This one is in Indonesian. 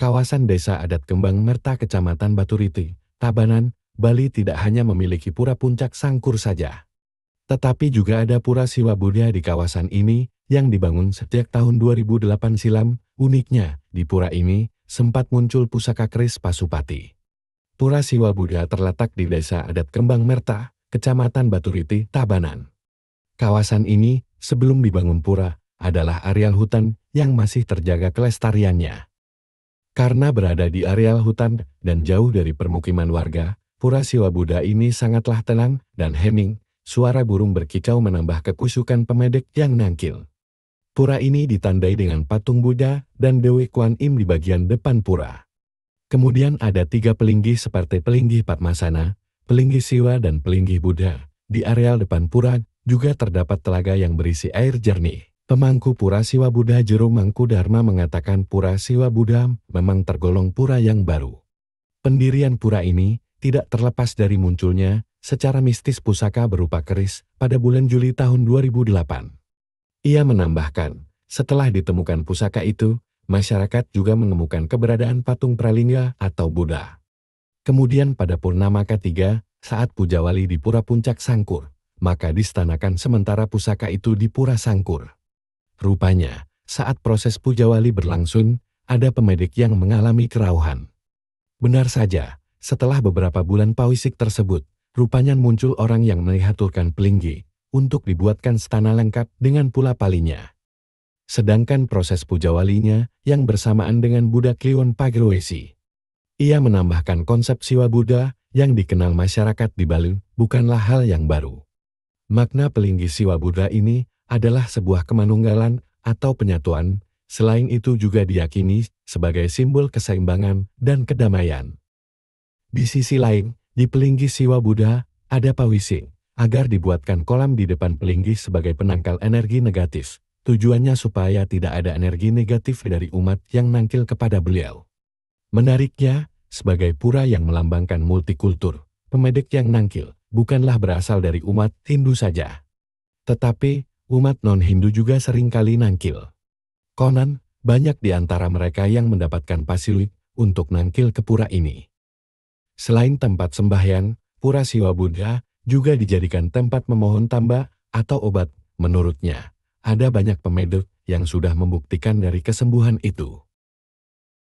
Kawasan Desa Adat Kembang Merta Kecamatan Baturiti, Tabanan, Bali tidak hanya memiliki pura puncak Sangkur saja. Tetapi juga ada pura Siwa Buddha di kawasan ini yang dibangun sejak tahun 2008 silam. Uniknya, di pura ini sempat muncul pusaka keris Pasupati. Pura Siwa Buddha terletak di Desa Adat Kembang Merta, Kecamatan Baturiti, Tabanan. Kawasan ini, sebelum dibangun pura, adalah areal hutan yang masih terjaga kelestariannya. Karena berada di areal hutan dan jauh dari permukiman warga, Pura Siwa Buddha ini sangatlah tenang dan hening. Suara burung berkicau menambah kekusukan pemedek yang nangkil. Pura ini ditandai dengan patung Buddha dan Dewi Kuan Im di bagian depan pura. Kemudian ada 3 pelinggih seperti pelinggih Padmasana, pelinggih Siwa dan pelinggih Buddha. Di areal depan pura juga terdapat telaga yang berisi air jernih. Pemangku Pura Siwa Buddha Jero Mangku Dharma mengatakan Pura Siwa Buddha memang tergolong pura yang baru. Pendirian pura ini tidak terlepas dari munculnya secara mistis pusaka berupa keris pada bulan Juli tahun 2008. Ia menambahkan, setelah ditemukan pusaka itu, masyarakat juga menemukan keberadaan patung Pralingga atau Buddha. Kemudian pada Purnama ketiga, saat Puja Wali di Pura Puncak Sangkur, maka distanakan sementara pusaka itu di Pura Sangkur. Rupanya, saat proses Puja Wali berlangsung, ada pemedik yang mengalami kerauhan. Benar saja, setelah beberapa bulan pawisik tersebut, rupanya muncul orang yang melihaturkan pelinggi untuk dibuatkan stana lengkap dengan pula palinya. Sedangkan proses Puja Walinya yang bersamaan dengan Buddha Kliwon Pagerwesi. Ia menambahkan konsep Siwa Buddha yang dikenal masyarakat di Bali bukanlah hal yang baru. Makna pelinggi Siwa Buddha ini adalah sebuah kemanunggalan atau penyatuan, selain itu juga diyakini sebagai simbol keseimbangan dan kedamaian. Di sisi lain, di pelinggi Siwa Buddha ada pawising, agar dibuatkan kolam di depan pelinggi sebagai penangkal energi negatif. Tujuannya supaya tidak ada energi negatif dari umat yang nangkil kepada beliau. Menariknya, sebagai pura yang melambangkan multikultur, pemedek yang nangkil bukanlah berasal dari umat Hindu saja. Tetapi, umat non-Hindu juga seringkali nangkil. Konon, banyak di antara mereka yang mendapatkan pasilik untuk nangkil ke pura ini. Selain tempat sembahyang, Pura Siwa Buddha juga dijadikan tempat memohon tamba atau obat. Menurutnya, ada banyak pemedek yang sudah membuktikan dari kesembuhan itu.